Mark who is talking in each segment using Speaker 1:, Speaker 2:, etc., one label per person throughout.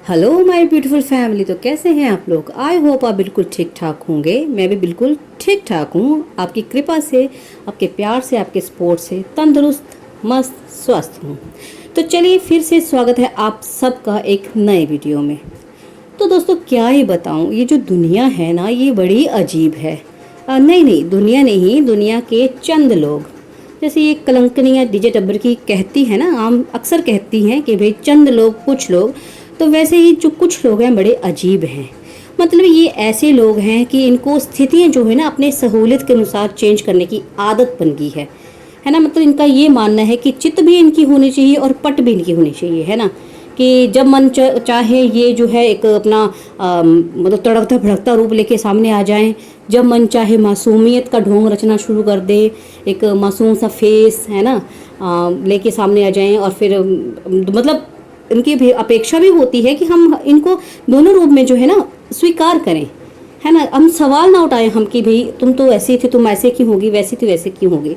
Speaker 1: Hello my beautiful family. तो कैसे हैं आप लोग? आई होप आप बिल्कुल ठीक ठाक होंगे। मैं भी बिल्कुल ठीक ठाक हूँ। आपकी कृपा से, आपके प्यार से, आपके सपोर्ट से तंदुरुस्त मस्त स्वस्थ हूँ। तो चलिए फिर से स्वागत है आप सबका एक नए वीडियो में। तो दोस्तों क्या ही बताऊँ, ये जो दुनिया है ना ये बड़ी अजीब है। नहीं दुनिया नहीं, दुनिया के चंद लोग, जैसे ये कलंकनियाँ डीजे टब्बर की कहती है ना, आम अक्सर कहती हैं कि भाई चंद लोग, कुछ लोग। तो वैसे ही जो कुछ लोग हैं बड़े अजीब हैं। मतलब ये ऐसे लोग हैं कि इनको स्थितियाँ जो है ना अपने सहूलियत के अनुसार चेंज करने की आदत बन गई है ना। मतलब इनका ये मानना है कि चित भी इनकी होनी चाहिए और पट भी इनकी होनी चाहिए, है ना। कि जब मन चाहे ये जो है एक अपना मतलब तड़कता भड़कता रूप लेके सामने आ जाएं। जब मन चाहे मासूमियत का ढोंग रचना शुरू कर दे, एक मासूम सा फेस है ना लेके सामने आ जाएं। और फिर मतलब इनकी भी अपेक्षा भी होती है कि हम इनको दोनों रूप में जो है ना स्वीकार करें, है ना। हम सवाल ना उठाएं हम कि भाई तुम तो ऐसी थी, तुम ऐसे क्यों होगी, वैसी थी वैसे क्यों होगी।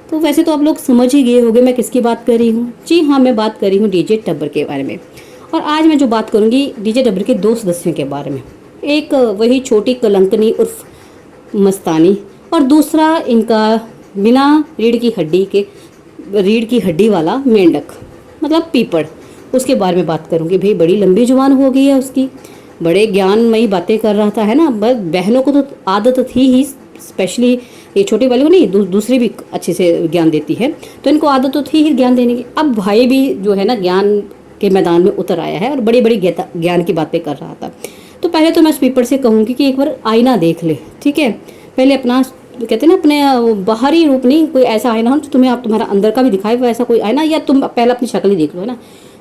Speaker 1: तो वैसे तो आप लोग समझ ही गए होंगे मैं किसकी बात कर रही हूँ। जी हाँ, मैं बात कर रही हूँ डीजे टब्बर के बारे में। और आज मैं जो बात करूँगी डीजे टब्बर के दो सदस्यों के बारे में। एक वही छोटी कलंकनी उर्फ मस्तानी, और दूसरा इनका बिना रीढ़ की हड्डी वाला मेंढक, मतलब पीपड़। उसके बारे में बात करूँगी। भाई बड़ी लंबी जुबान हो गई है उसकी, बड़े ज्ञानमयी बातें कर रहा था, है ना। बहनों को तो आदत थी ही, स्पेशली ये छोटी वाली को नहीं, दूसरी भी अच्छे से ज्ञान देती है, तो इनको आदत तो थी ही ज्ञान देने की। अब भाई भी जो है ना ज्ञान के मैदान में उतर आया है और बड़ी बड़ी ज्ञान की बातें कर रहा था। तो पहले तो मैं स्पीकर से कहूँगी कि एक बार आईना देख ले, ठीक है। पहले अपना कहते हैं ना अपने बाहरी रूप नहीं, कोई ऐसा आईना हो जो तुम्हें आप तुम्हारा अंदर का भी दिखाए, वो ऐसा कोई आईना, या तुम पहले अपनी शक्ल ही देख लो, है ना।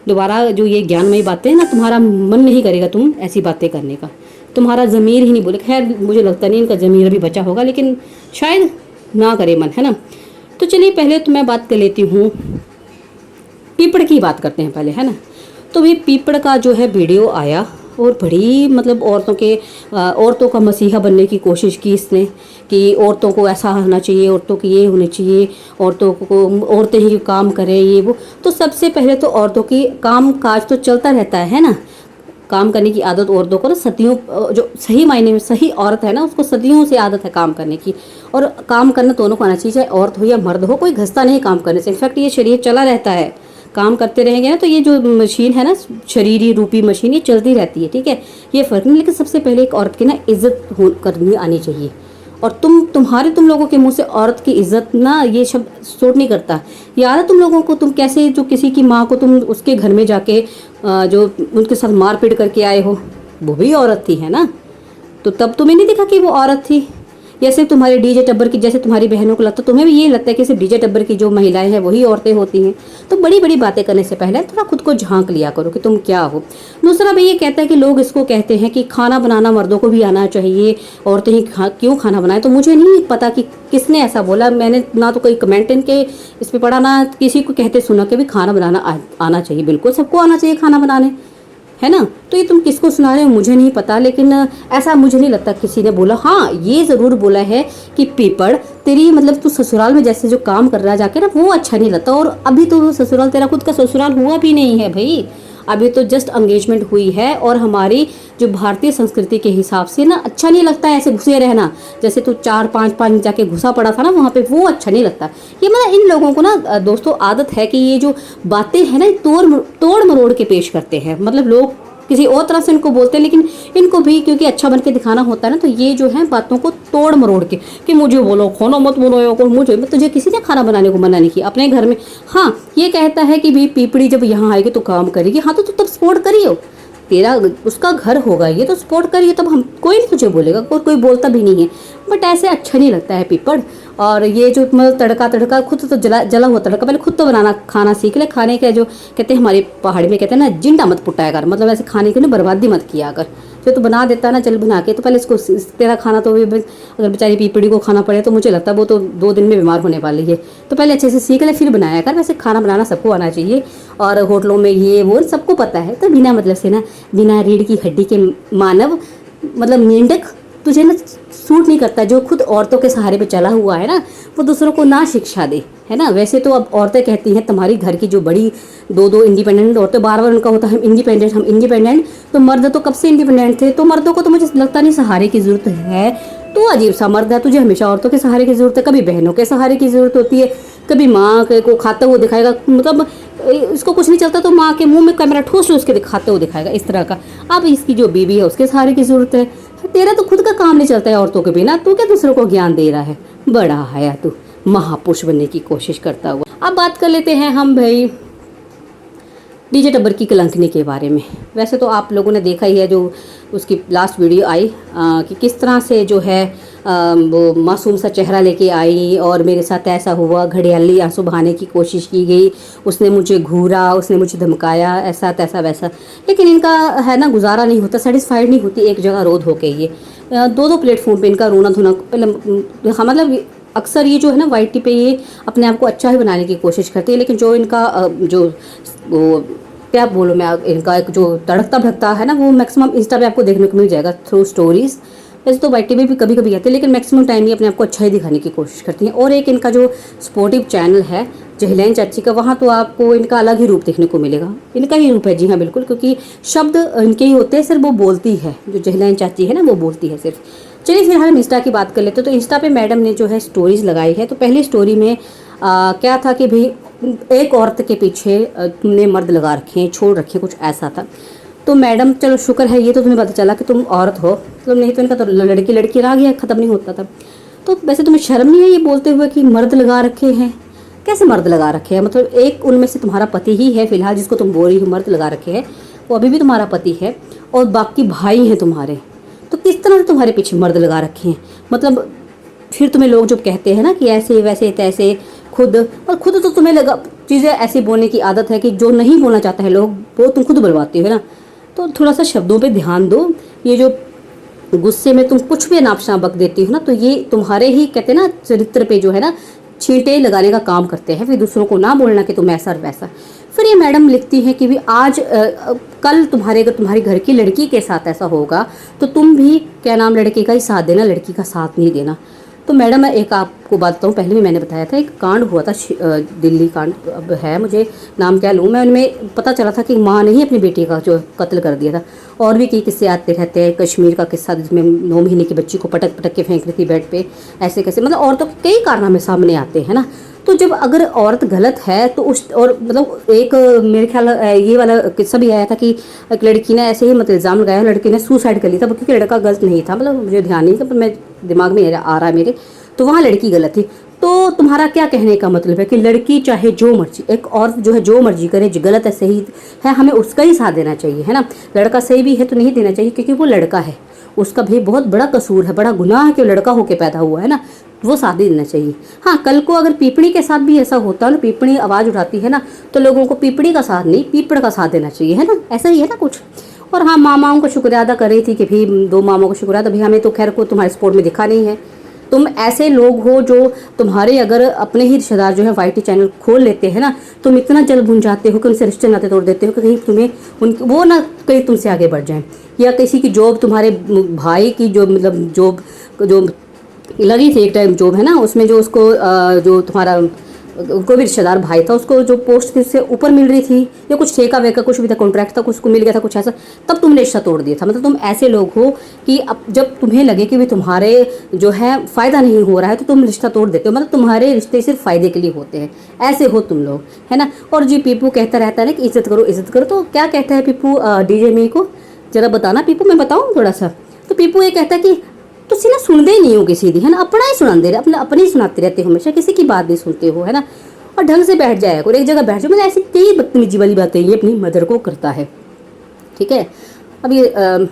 Speaker 1: दोबारा जो ये ज्ञानमयी बातें हैं ना, तुम्हारा मन नहीं करेगा तुम ऐसी बातें करने का, तुम्हारा ज़मीर ही नहीं बोले। खैर मुझे लगता नहीं इनका ज़मीर अभी बचा होगा, लेकिन शायद ना करे मन, है ना। तो चलिए पहले तो मैं बात कर लेती हूँ, पीपड़ की बात करते हैं पहले, है ना। तो ये पीपड़ का जो है वीडियो आया और बड़ी मतलब औरतों का मसीहा बनने की कोशिश की इसने, कि औरतों को ऐसा होना चाहिए, औरतों की ये होनी चाहिए, औरतें ही काम करें ये वो। तो सबसे पहले तो औरतों की काम काज तो चलता रहता है ना। काम करने की आदत औरतों को ना सदियों, जो सही मायने में सही औरत है ना उसको सदियों से आदत है काम करने की। और काम करना दोनों को आना चाहिए, चाहे औरत हो या मर्द हो, कोई घसता नहीं काम करने से। इनफैक्ट ये शरीर चला रहता है, काम करते रहेंगे ना तो ये जो मशीन है ना, शरीरी रूपी मशीन, ये चलती रहती है, ठीक है। ये फर्क नहीं, लेकिन सबसे पहले एक औरत की ना इज्जत करनी आनी चाहिए। और तुम लोगों के मुंह से औरत की इज्जत ना ये शब्द सूट नहीं करता। याद है तुम लोगों को, तुम कैसे जो किसी की माँ को तुम उसके घर में जाके जो उनके साथ मारपीट करके आए हो, वो भी औरत थी, है ना। तो तब तुम्हें नहीं दिखा कि वो औरत थी। जैसे तुम्हारे डीजे टब्बर की, जैसे तुम्हारी बहनों को लगता, तुम्हें भी ये लगता है कि सिर्फ डीजे टब्बर की जो महिलाएं हैं वही औरतें होती हैं। तो बड़ी बड़ी बातें करने से पहले थोड़ा खुद को झांक लिया करो कि तुम क्या हो। दूसरा भाई ये कहता है कि लोग इसको कहते हैं कि खाना बनाना मर्दों को भी आना चाहिए, औरतें ही क्यों खाना बनाए। तो मुझे नहीं पता कि किसने ऐसा बोला, मैंने ना तो कोई कमेंट इनके इस पर पढ़ा, ना किसी को कहते सुना कि भी खाना बनाना आना चाहिए। बिल्कुल सबको आना चाहिए खाना बनाने, है ना। तो ये तुम किसको सुना रहे हो मुझे नहीं पता, लेकिन ऐसा मुझे नहीं लगता किसी ने बोला। हाँ ये ज़रूर बोला है कि पीपड़ तेरी मतलब तू ससुराल में जैसे जो काम कर रहा है जाके ना, वो अच्छा नहीं लगता। और अभी तो ससुराल तेरा खुद का ससुराल हुआ भी नहीं है भाई, अभी तो जस्ट एंगेजमेंट हुई है। और हमारी जो भारतीय संस्कृति के हिसाब से ना अच्छा नहीं लगता ऐसे घुसे रहना, जैसे तू 4-5 जाके घुसा पड़ा था ना वहाँ पे, वो अच्छा नहीं लगता। ये मतलब इन लोगों को ना दोस्तों आदत है कि ये जो बातें हैं ना तोड़ मरोड़ के पेश करते हैं। मतलब लोग किसी और तरह से इनको बोलते हैं, लेकिन इनको भी क्योंकि अच्छा बन के दिखाना होता है ना, तो ये जो है बातों को तोड़ मरोड़ के कि मुझे बोलो खाना मत बनाओ, मुझे तुझे किसी ने खाना बनाने को मना नहीं किया अपने घर में। हाँ ये कहता है कि भाई पीपड़ी जब यहाँ आएगी तो काम करेगी। हाँ तो तब सपोर्ट करियो, तेरा उसका घर होगा ये, तो सपोर्ट करिए, तब हम कोई नहीं तुझे बोलेगा, कोई बोलता भी नहीं है। बट ऐसे अच्छा नहीं लगता है पीपड़। और ये जो मतलब तड़का खुद तो जला हुआ तड़का, पहले खुद तो बनाना खाना सीख ले। खाने का जो कहते हैं हमारे पहाड़ी में कहते हैं ना, जिंदा मत पुटाया कर, मतलब ऐसे खाने की ना बर्बादी मत किया कर। जो तो बना देता है ना चल बना के, तो पहले इसको तेरा खाना तो अगर बेचारी पीपड़ी को खाना पड़े तो मुझे लगता है वो तो 2 दिन में बीमार होने वाली है। तो पहले अच्छे से सीख ले फिर बनाया कर। वैसे खाना बनाना सबको आना चाहिए, और होटलों में ये वो सबको पता है। तो बिना मतलब से ना, बिना रीढ़ की हड्डी के मानव मतलब मेंढक तुझे ना सूट नहीं करता। जो खुद औरतों के सहारे पे चला हुआ है ना, वो दूसरों को ना शिक्षा दे, है ना। वैसे तो अब औरतें कहती हैं तुम्हारी घर की जो बड़ी दो दो इंडिपेंडेंट औरतें, बार बार उनका होता है हम इंडिपेंडेंट, तो मर्द तो कब से इंडिपेंडेंट थे। तो मर्दों को तो मुझे लगता नहीं सहारे की ज़रूरत है। तो अजीब सा मर्द है, तुझे हमेशा औरतों के सहारे की ज़रूरत है, कभी बहनों के सहारे की ज़रूरत होती है, कभी माँ को खाता हुआ दिखाएगा, मतलब इसको कुछ नहीं चलता तो माँ के मुंह में कैमरा ठोस उसके दिखाते हुए दिखाएगा इस तरह का। अब इसकी जो बीवी है उसके सहारे की ज़रूरत है। तेरा तो खुद का काम नहीं चलता है औरतों के बिना, तू क्या दूसरों को ज्ञान दे रहा है। बड़ा है तू महापुरुष बनने की कोशिश करता हुआ। अब बात कर लेते हैं हम भाई डीजे टब्बर की कलंकनी के बारे में। वैसे तो आप लोगों ने देखा ही है जो उसकी लास्ट वीडियो आई कि किस तरह से जो है वो मासूम सा चेहरा लेके आई और मेरे साथ ऐसा हुआ, घड़ियाली आंसू बहाने की कोशिश की गई, उसने मुझे घूरा, उसने मुझे धमकाया, ऐसा तैसा वैसा। लेकिन इनका है ना गुजारा नहीं होता, सेटिस्फाइड नहीं होती एक जगह रोध होके। ये दो दो प्लेटफॉर्म पे इनका रोना धोना पहले, हाँ मतलब अक्सर ये जो है ना वाईटी पे ये अपने आप को अच्छा ही बनाने की कोशिश करती है। लेकिन जो इनका जो वो क्या बोलूँ मैं, इनका एक जो तड़कता भड़कता है ना वो मैक्सिमम इंस्टा पे आपको देखने को मिल जाएगा थ्रू स्टोरीज। वैसे तो वाईटी पे भी कभी कभी आते हैं, लेकिन मैक्सिमम टाइम ये अपने आप को अच्छा ही दिखाने की कोशिश करती हैं। और एक इनका जो स्पोर्टिव चैनल है जहलैन चाची का, वहाँ तो आपको इनका अलग ही रूप देखने को मिलेगा। इनका ही रूप है, जी हाँ बिल्कुल, क्योंकि शब्द इनके ही होते हैं, सिर्फ वो बोलती है, जो जहलैन चाची है ना वो बोलती है सिर्फ। चलिए फिर हम इंस्टा की बात कर लेते हैं। तो इंस्टा पे मैडम ने जो है स्टोरीज लगाई है। तो पहली स्टोरी में क्या था कि भाई एक औरत के पीछे तुमने मर्द लगा रखे हैं, छोड़ रखे, कुछ ऐसा था। तो मैडम चलो शुक्र है ये तो तुम्हें पता चला कि तुम औरत हो, तो नहीं तो इनका तो लड़की लड़की रह गया, ख़त्म नहीं होता था। तो वैसे तुम्हें शर्म नहीं है ये बोलते हुए कि मर्द लगा रखे हैं? कैसे मर्द लगा रखे हैं? मतलब एक उनमें से तुम्हारा पति ही है फिलहाल जिसको तुम बोल रही हो मर्द लगा रखे हैं, वो अभी भी तुम्हारा पति है और बाकी भाई हैं तुम्हारे। तो किस तरह से तुम्हारे पीछे मर्द लगा रखे हैं? मतलब फिर तुम्हें लोग जब कहते हैं ना कि ऐसे वैसे तैसे, खुद तो तुम्हें लगा चीज़ें ऐसी बोलने की आदत है कि जो नहीं बोलना चाहता है लोग वो तुम खुद बुलवाते हो ना। तो थोड़ा सा शब्दों पे ध्यान दो। ये जो गुस्से में तुम कुछ भी नापशा बक देती हो ना, तो ये तुम्हारे ही कहते हैं ना चरित्र पे जो है ना छींटे लगाने का काम करते हैं, फिर दूसरों को ना बोलना कि तुम ऐसा और वैसा। फिर ये मैडम लिखती हैं कि भी आज कल अगर तुम्हारे घर की लड़की के साथ ऐसा होगा तो तुम भी क्या नाम लड़के का ही साथ देना, लड़की का साथ नहीं देना। तो मैडम मैं एक आपको बात बताऊँ, पहले भी मैंने बताया था एक कांड हुआ था दिल्ली कांड, अब है मुझे नाम क्या लूँ मैं, उनमें पता चला था कि माँ ने ही अपनी बेटी का जो कत्ल कर दिया था। और भी कई किस्से आते रहते हैं, कश्मीर का किस्सा जिसमें 9 महीने की बच्ची को पटक पटक के फेंक रही थी बेड पे, ऐसे कैसे मतलब औरतों के कई कारनामे सामने आते हैं ना। तो जब अगर औरत गलत है तो उस और मतलब एक मेरे ख्याल ये वाला किस्सा भी आया था कि एक लड़की ने ऐसे ही मतलब इल्ज़ाम लगाया, लड़की ने सुसाइड कर लिया था, क्योंकि लड़का गलत नहीं था, मतलब मुझे ध्यान नहीं था पर मैं दिमाग में आ रहा है मेरे, तो वहाँ लड़की गलत थी। तो तुम्हारा क्या कहने का मतलब है कि लड़की चाहे जो मर्जी, एक औरत जो है जो मर्जी करे, जो गलत है सही है हमें उसका ही साथ देना चाहिए, है ना। लड़का सही भी है तो नहीं देना चाहिए क्योंकि वो लड़का है, उसका भी बहुत बड़ा कसूर है, बड़ा गुनाह है कि वो लड़का होकर पैदा हुआ है ना, वो साथ देना चाहिए। हाँ कल को अगर पीपड़ी के साथ भी ऐसा होता है ना, पीपड़ी आवाज़ उठाती है ना, तो लोगों को पीपड़ी का साथ नहीं पीपड़ का साथ देना चाहिए, है ना, ऐसा ही है ना कुछ। और हाँ मामाओं का शुक्रिया अदा कर रही थी कि भाई 2 मामाओं का शुक्रिया, तो भाई हमें तो खैर को तुम्हारे स्पोर्ट में दिखा नहीं है। तुम ऐसे लोग हो जो तुम्हारे अगर अपने ही रिश्तेदार जो है वाईटी चैनल खोल लेते हैं ना, तुम इतना जल भुन जाते हो कि उनसे रिश्ते नाते तोड़ देते हो कि कहीं तुम्हें उनकी वो ना कहीं तुमसे आगे बढ़ जाएं, या किसी की जॉब, तुम्हारे भाई की जो मतलब जॉब जो लगी थी एक टाइम जॉब है ना, उसमें जो उसको जो तुम्हारा कोई भी रिश्तेदार भाई था उसको जो पोस्ट थी उससे ऊपर मिल रही थी, या कुछ ठेका वेका कुछ भी था, कॉन्ट्रैक्ट था, कुछ को मिल गया था कुछ ऐसा, तब तुमने रिश्ता तोड़ दिया था। मतलब तुम ऐसे लोग हो कि अब जब तुम्हें लगे कि भी तुम्हारे जो है फ़ायदा नहीं हो रहा है तो तुम रिश्ता तोड़ देते हो, मतलब तुम्हारे रिश्ते सिर्फ फ़ायदे के लिए होते हैं, ऐसे हो तुम लोग, है ना। और जी पीपू कहता रहता है ना कि इज्जत करो इज्जत करो, तो क्या कहता है पीपू डीजे मी को जरा बताना पीपू, मैं बताऊँ थोड़ा सा। तो पीपू ये कहता है कि तुसी ना सुनते ही नहीं हो किसी दी, है ना, अपना ही सुनाते रहे, अपने ही सुनाते रहते हो हमेशा, किसी की बात नहीं सुनते हो, है ना। और ढंग से बैठ जाए और एक जगह बैठ जाओ, मतलब ऐसी कई बदतमीजी वाली बातें ये अपनी मदर को करता है, ठीक है। अब ये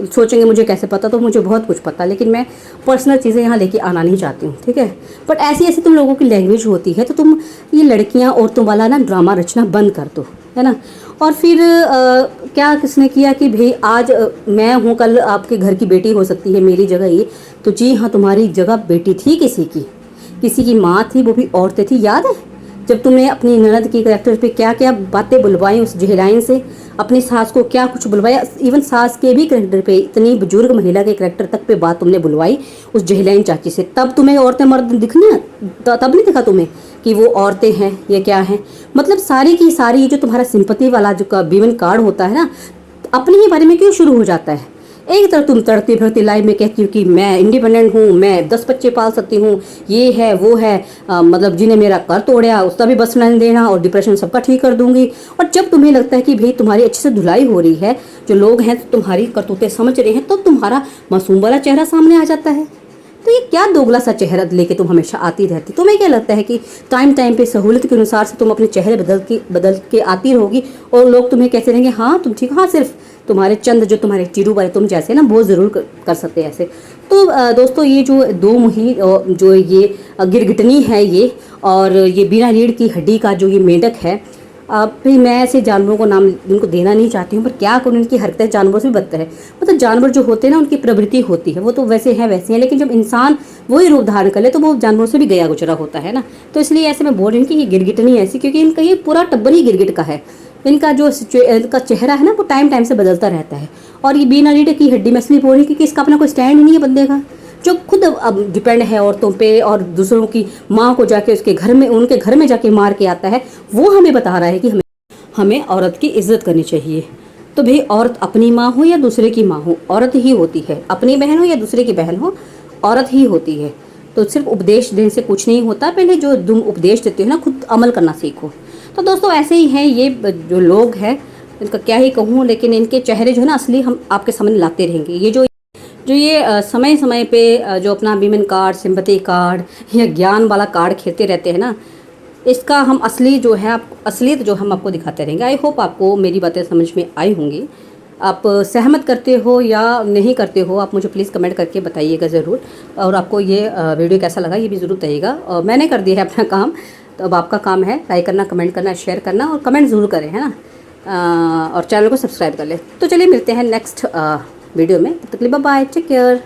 Speaker 1: सोचेंगे मुझे कैसे पता, तो मुझे बहुत कुछ पता, लेकिन मैं पर्सनल चीज़ें यहाँ लेके आना नहीं चाहती हूँ, ठीक है। बट ऐसी ऐसी तुम लोगों की लैंग्वेज होती है, तो तुम ये लड़कियाँ औरतों वाला ना ड्रामा रचना बंद कर दो, है ना। और फिर क्या किसने किया कि भाई आज मैं हूँ, कल आपके घर की बेटी हो सकती है मेरी जगह ये, तो जी हाँ तुम्हारी जगह बेटी थी किसी की माँ थी, वो भी औरतें थी, याद है जब तुमने अपनी ननद की कैरेक्टर पे क्या क्या बातें बुलवाई उस जहलाइन से, अपनी सास को क्या कुछ बुलवाया, इवन सास के भी कैरेक्टर पे, इतनी बुजुर्ग महिला के कैरेक्टर तक पे बात तुमने बुलवाई उस जहलाइन चाची से, तब तुम्हें औरतें मर्द दिखने तब नहीं दिखा तुम्हें कि वो औरतें हैं, ये क्या हैं, मतलब सारी की सारी ये जो तुम्हारा सिंपति वाला जो बीवन कार्ड होता है ना, अपने ही बारे में क्यों शुरू हो जाता है। एक तरफ तुम तड़ती भरती लाइफ में कहती हो कि मैं इंडिपेंडेंट हूँ, मैं 10 बच्चे पाल सकती हूँ, ये है वो है, मतलब जिन्हें मेरा कर तोड़ा उसका भी बस नहीं देना, और डिप्रेशन सबका ठीक कर दूंगी। और जब तुम्हें लगता है कि भाई तुम्हारी अच्छे से धुलाई हो रही है, जो लोग हैं तुम्हारी करतूतें समझ रहे हैं, तो तुम्हारा मासूम वाला चेहरा सामने आ जाता है। तो ये क्या दोगला सा चेहरा लेके तुम हमेशा आती रहती। तुम्हें क्या लगता है कि टाइम टाइम पे सहूलियत के अनुसार से तुम अपने चेहरे बदल के आती रहोगी और लोग तुम्हें कहते रहेंगे हाँ तुम ठीक, हाँ सिर्फ तुम्हारे चंद जो तुम्हारे चिरू वाले तुम जैसे ना बहुत ज़रूर कर सकते हैं ऐसे। तो दोस्तों ये जो दो मुही जो ये गिरगिटनी है ये, और ये बिना रीढ़ की हड्डी का जो ये मेंढक है, भाई मैं ऐसे जानवरों को नाम इनको देना नहीं चाहती हूँ, पर क्या करूँ, इनकी हरकतें जानवरों से भी बदतर है। मतलब जानवर जो होते हैं ना उनकी प्रवृत्ति होती है, वो तो वैसे हैं, लेकिन जब इंसान वही रूप धारण कर ले तो वो जानवरों से भी गया गुजरा होता है ना। तो इसलिए ऐसे मैं बोल रही हूँ कि ये गिरगिटनी ऐसी, क्योंकि इनका ये पूरा टब्बर ही गिरगिट का है। इनका जो इनका चेहरा है ना वो टाइम टाइम से बदलता रहता है। और ये बिना रीढ़ की हड्डी में इसलिए बोल रही हूँ क्योंकि इसका अपना कोई स्टैंड नहीं है बंदे का, जो खुद अब डिपेंड है औरतों पे और दूसरों की माँ को जाके उसके घर में उनके घर में जाके मार के आता है। वो हमें बता रहा है कि हमें औरत की इज्जत करनी चाहिए। तो भाई औरत अपनी माँ हो या दूसरे की माँ हो, औरत ही होती है। अपनी बहन हो या दूसरे की बहन हो, औरत ही होती है। तो सिर्फ उपदेश देने से कुछ नहीं होता, पहले जो तुम उपदेश देते हो ना खुद अमल करना सीखो। तो दोस्तों ऐसे ही हैं ये जो लोग हैं, इनका क्या ही कहूँ, लेकिन इनके चेहरे जो है ना असली हम आपके सामने लाते रहेंगे। ये जो ये समय समय पे जो अपना वीमेन कार्ड, सिंपैथी कार्ड या ज्ञान वाला कार्ड खेलते रहते हैं ना, इसका हम असली जो है असलियत जो हम आपको दिखाते रहेंगे। आई होप आपको मेरी बातें समझ में आई होंगी। आप सहमत करते हो या नहीं करते हो, आप मुझे प्लीज़ कमेंट करके बताइएगा ज़रूर। और आपको ये वीडियो कैसा लगा ये भी ज़रूर बताइएगा। और मैंने कर दिया है अपना काम, तो अब आपका काम है लाइक करना, कमेंट करना, शेयर करना, और कमेंट ज़रूर करें, है ना। और चैनल को सब्सक्राइब कर ले। तो चलिए मिलते हैं नेक्स्ट वीडियो में, तब तक के लिए बाय बाय, टेक केयर।